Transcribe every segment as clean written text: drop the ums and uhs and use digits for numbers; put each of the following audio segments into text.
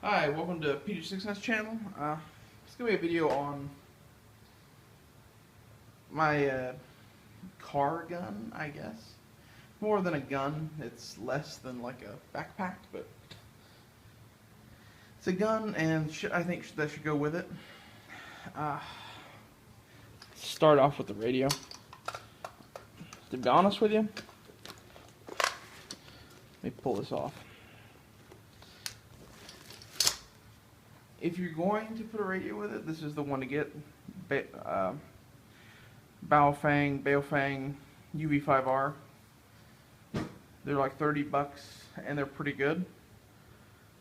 Hi, welcome to Peter Sixness channel. It's gonna be a video on my car gun, I guess. More than a gun, it's less than like a backpack, but it's a gun, and I think that should go with it. Uh, Start off with the radio. To be honest with you, let me pull this off. If you're going to put a radio with it, this is the one to get. Baofeng UV5R. They're like $30 and they're pretty good.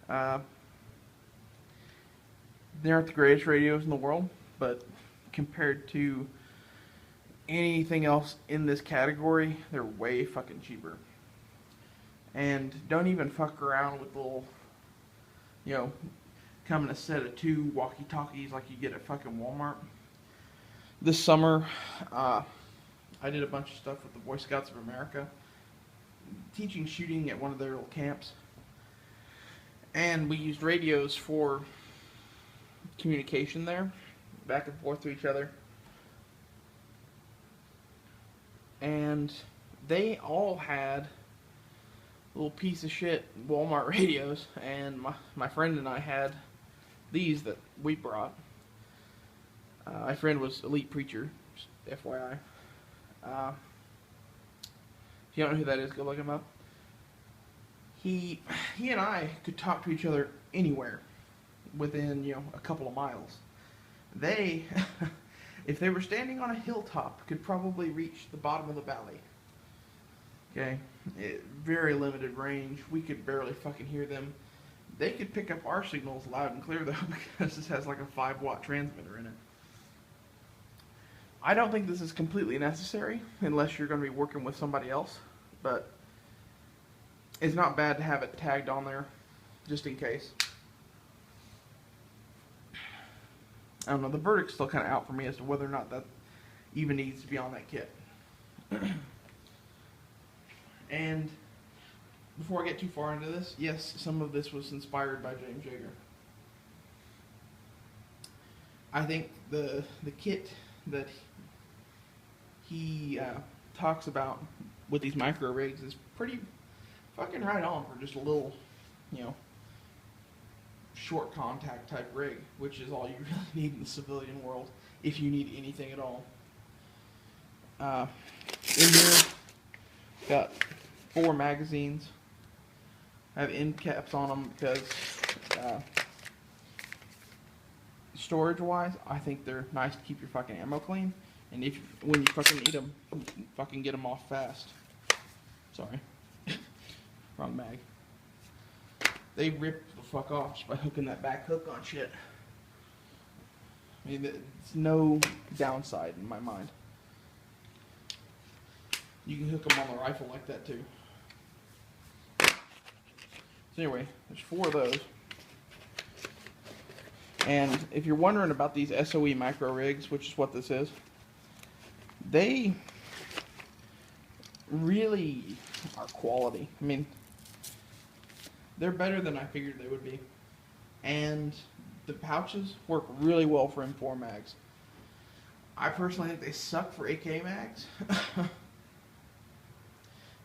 They aren't the greatest radios in the world, but compared to anything else in this category, they're way fucking cheaper. And don't even fuck around with little, come in a set of 2 walkie-talkies like you get at fucking Walmart. This summer, I did a bunch of stuff with the Boy Scouts of America, teaching shooting at one of their little camps. And we used radios for communication there, back and forth to each other. And they all had little piece of shit Walmart radios, and my friend and I had these that we brought. My friend was Elite Preacher, just FYI. If you don't know who that is, go look him up. He and I could talk to each other anywhere within, a couple of miles. They, if they were standing on a hilltop, could probably reach the bottom of the valley. Okay? Very limited range. We could barely fucking hear them. They could pick up our signals loud and clear, though, because this has like a 5-watt transmitter in it. I don't think this is completely necessary, unless you're going to be working with somebody else, but it's not bad to have it tagged on there, just in case. I don't know, the verdict's still kind of out for me as to whether or not that even needs to be on that kit. And before I get too far into this, yes, some of this was inspired by James Yeager. I think the kit that he talks about with these micro rigs is pretty fucking right on for just a little, short contact type rig, which is all you really need in the civilian world, if you need anything at all. In here, got 4 magazines. I have end caps on them because storage-wise, I think they're nice to keep your fucking ammo clean. And when you fucking need them, you can fucking get them off fast. Sorry. Wrong mag. They rip the fuck off just by hooking that back hook on shit. I mean, it's no downside in my mind. You can hook them on the rifle like that too. So anyway, there's 4 of those. And if you're wondering about these SOE micro rigs, which is what this is, they really are quality. I mean, they're better than I figured they would be. And the pouches work really well for M4 mags. I personally think they suck for AK mags.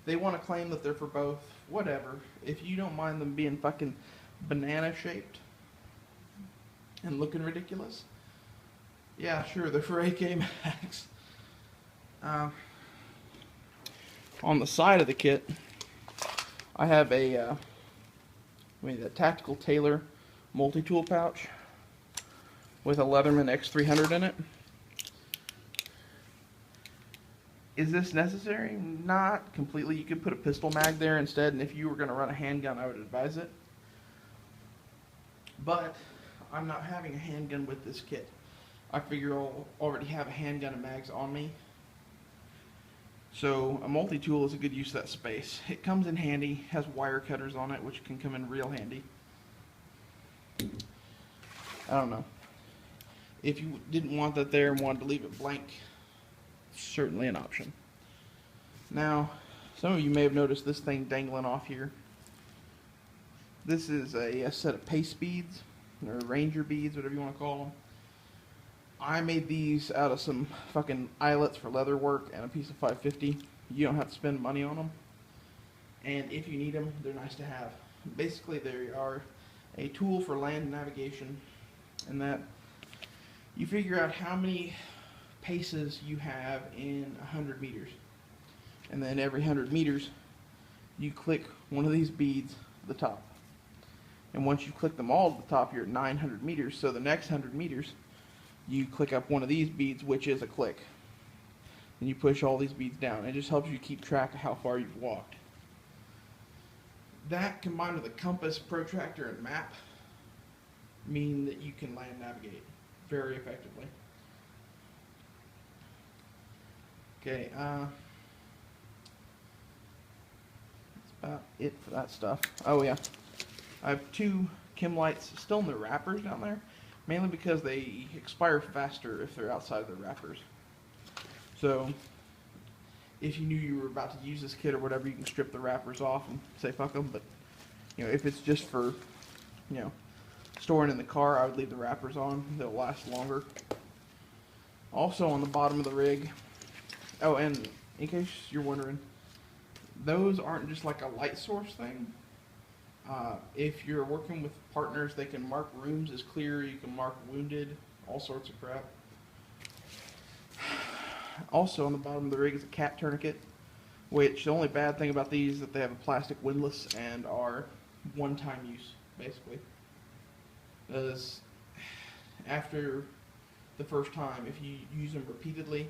They want to claim that they're for both. Whatever. If you don't mind them being fucking banana shaped and looking ridiculous, yeah, sure, they're for AK mags. On the side of the kit, I have a Tactical Tailor multi-tool pouch with a Leatherman X300 in it. Is this necessary? Not completely. You could put a pistol mag there instead, and if you were going to run a handgun, I would advise it. But I'm not having a handgun with this kit. I figure I'll already have a handgun and mags on me. So a multi-tool is a good use of that space. It comes in handy, has wire cutters on it, which can come in real handy. I don't know. If you didn't want that there and wanted to leave it blank, certainly an option. Now, some of you may have noticed this thing dangling off here. This is a set of pace beads, or ranger beads, whatever you want to call them. I made these out of some fucking eyelets for leather work and a piece of 550. You don't have to spend money on them. And if you need them, they're nice to have. Basically, they are a tool for land navigation, and that you figure out how many paces you have in 100 meters. And then every 100 meters, you click one of these beads at the top. And once you click them all at the top, you're at 900 meters. So the next 100 meters, you click up one of these beads, which is a click. And you push all these beads down. It just helps you keep track of how far you've walked. That combined with a compass, protractor, and map mean that you can land navigate very effectively. Okay, that's about it for that stuff. Oh yeah, I have 2 Kim lights still in the wrappers down there, mainly because they expire faster if they're outside of the wrappers. So if you knew you were about to use this kit or whatever, you can strip the wrappers off and say fuck them. But if it's just for storing in the car, I would leave the wrappers on. They'll last longer. Also on the bottom of the rig, oh, and in case you're wondering, those aren't just like a light source thing. If you're working with partners, they can mark rooms as clear, you can mark wounded, all sorts of crap. Also on the bottom of the rig is a cat tourniquet, which the only bad thing about these is that they have a plastic windlass and are one-time use, basically. Because after the first time, if you use them repeatedly,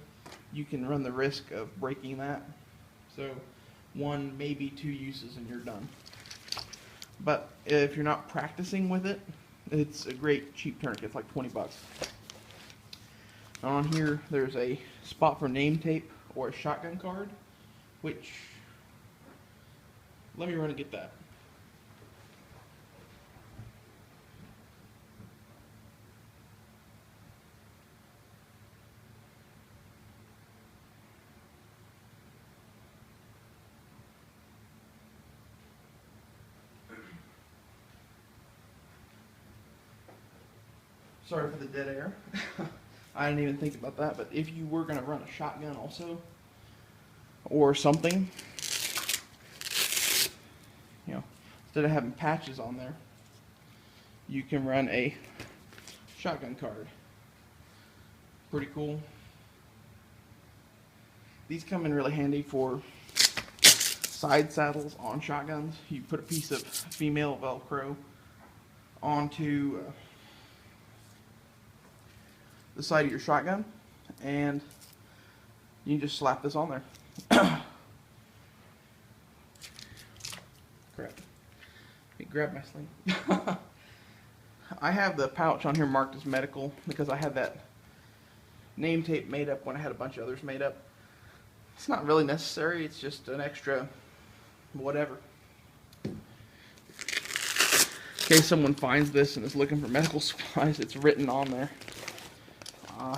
you can run the risk of breaking that. So 1, maybe 2 uses and you're done. But if you're not practicing with it, it's a great cheap tourniquet. It's like 20 bucks. On here, there's a spot for name tape or a shotgun card, which, let me run and get that. Sorry for the dead air. I didn't even think about that, but if you were going to run a shotgun also, or something, instead of having patches on there, you can run a shotgun card. Pretty cool. These come in really handy for side saddles on shotguns. You put a piece of female Velcro onto the side of your shotgun, and you can just slap this on there. Crap. Let me grab my sling. I have the pouch on here marked as medical because I had that name tape made up when I had a bunch of others made up. It's not really necessary, it's just an extra whatever. In case someone finds this and is looking for medical supplies, it's written on there.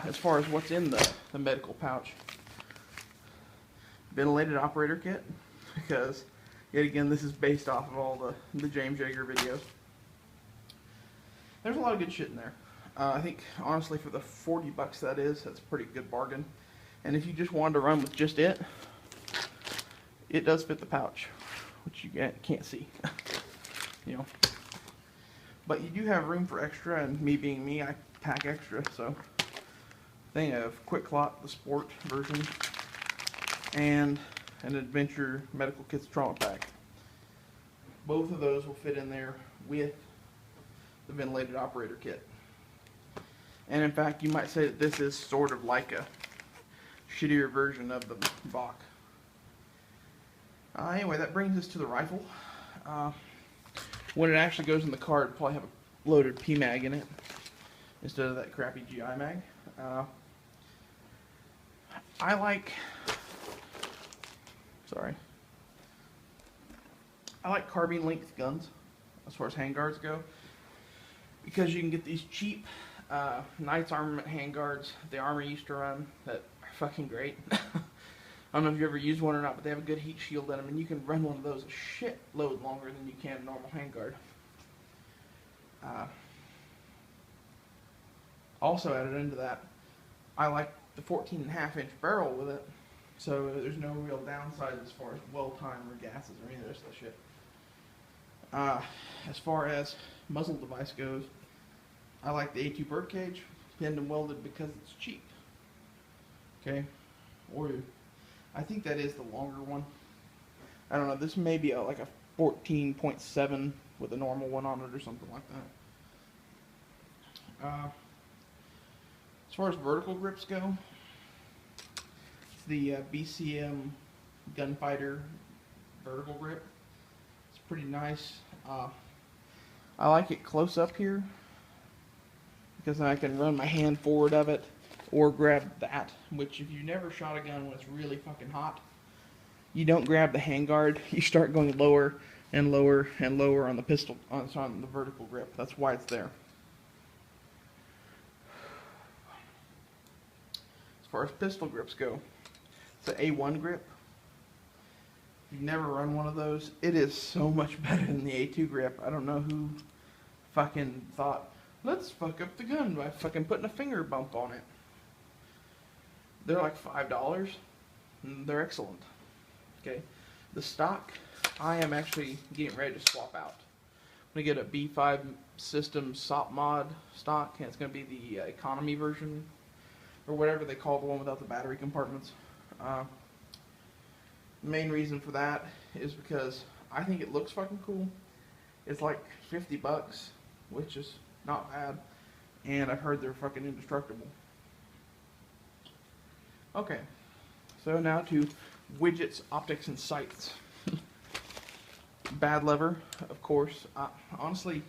As far as what's in the medical pouch, ventilated operator kit, because yet again this is based off of all the James Yeager videos. There's a lot of good shit in there. I think honestly for the 40 bucks that's a pretty good bargain. And if you just wanted to run with just it does fit the pouch, which you can't see. But you do have room for extra, and me being me, I pack extra, so thing of Quick Clot, the sport version, and an Adventure Medical Kits trauma pack. Both of those will fit in there with the ventilated operator kit. And in fact, you might say that this is sort of like a shittier version of the Bach. Anyway, that brings us to the rifle. When it actually goes in the car, it'll probably have a loaded PMag in it instead of that crappy GI mag. I like carbine length guns as far as handguards go, because you can get these cheap Knights Armament handguards the Army used to run that are fucking great. I don't know if you ever used one or not, but they have a good heat shield in them, and you can run one of those a shit load longer than you can a normal handguard. Also added into that, I like the 14.5-inch barrel with it, so there's no real downside as far as well time or gases or any of this shit. As far as muzzle device goes, I like the A2 birdcage, pinned and welded because it's cheap. Okay, or I think that is the longer one. I don't know. This may be like a 14.7 with a normal one on it or something like that. As far as vertical grips go, it's the BCM Gunfighter vertical grip. It's pretty nice. I like it close up here because I can run my hand forward of it or grab that, which if you've never shot a gun when it's really fucking hot, you don't grab the handguard. You start going lower and lower and lower on the pistol, on the vertical grip. That's why it's there. As far as pistol grips go, it's an A1 grip. If you've never run one of those, it is so much better than the A2 grip. I don't know who fucking thought, let's fuck up the gun by fucking putting a finger bump on it. They're like $5, and they're excellent. Okay, the stock, I am actually getting ready to swap out. I'm going to get a B5 System SOP mod stock, and it's going to be the economy version, or whatever they call the one without the battery compartments. The main reason for that is because I think it looks fucking cool. It's like $50, which is not bad, and I've heard they're fucking indestructible. Okay, so now to widgets, optics, and sights. Bad lever, of course. Honestly,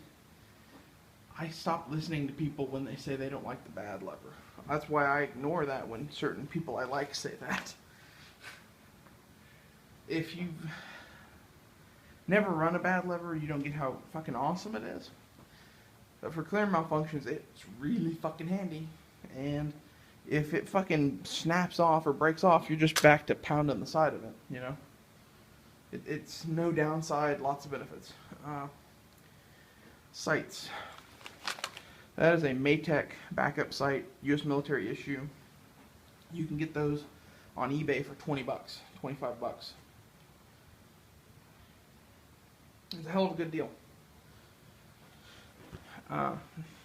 I stop listening to people when they say they don't like the bad lever. That's why I ignore that when certain people I like say that. If you've never run a bad lever, you don't get how fucking awesome it is. But for clear malfunctions, it's really fucking handy. And if it fucking snaps off or breaks off, you're just back to pounding the side of it, you know? It's no downside, lots of benefits. Sights. That is a Maytech backup sight, U.S. military issue. You can get those on eBay for $20, $25. It's a hell of a good deal.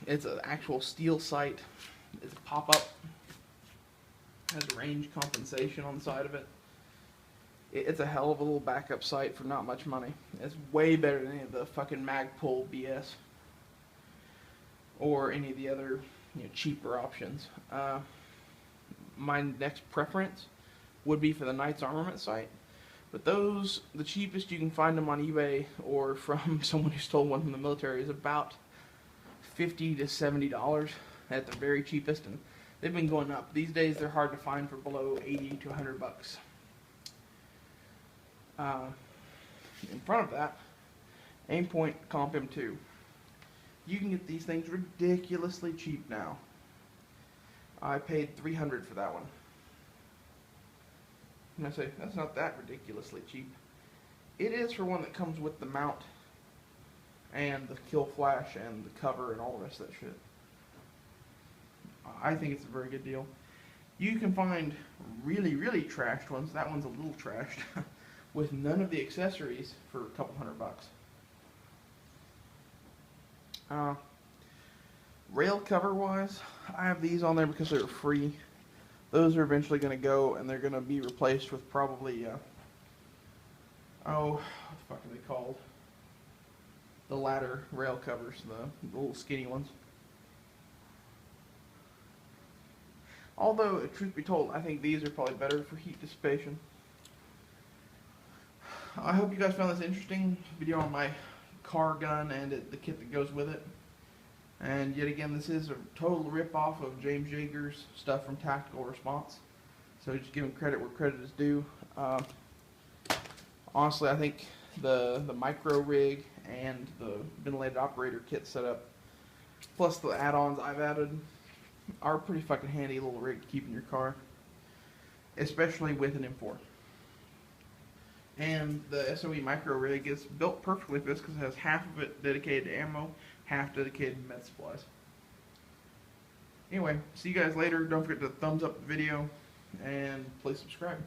It's an actual steel sight. It's a pop-up. Has range compensation on the side of it. It's a hell of a little backup sight for not much money. It's way better than any of the fucking Magpul BS or any of the other, cheaper options. My next preference would be for the Knights Armament sight, but those, the cheapest you can find them on eBay or from someone who stole one from the military, is about $50 to $70 at the very cheapest, and they've been going up. These days they're hard to find for below $80 to $100. In front of that, Aimpoint Comp M2. You can get these things ridiculously cheap now. I paid $300 for that one. And I say, that's not that ridiculously cheap. It is for one that comes with the mount and the kill flash and the cover and all the rest of that shit. I think it's a very good deal. You can find really, really trashed ones. That one's a little trashed. With none of the accessories for a couple $100. Rail cover wise, I have these on there because they're free. Those are eventually going to go, and they're going to be replaced with probably, what the fuck are they called? The ladder rail covers, the little skinny ones. Although, truth be told, I think these are probably better for heat dissipation. I hope you guys found this interesting video on my car gun and the kit that goes with it. And yet again, this is a total rip-off of James Yeager's stuff from Tactical Response. So just give him credit where credit is due. Honestly, I think the micro rig and the ventilated operator kit setup, plus the add-ons I've added, are a pretty fucking handy little rig to keep in your car. Especially with an M4. And the SOE micro rig is built perfectly for this because it has half of it dedicated to ammo, half dedicated to med supplies. Anyway, see you guys later. Don't forget to thumbs up the video and please subscribe.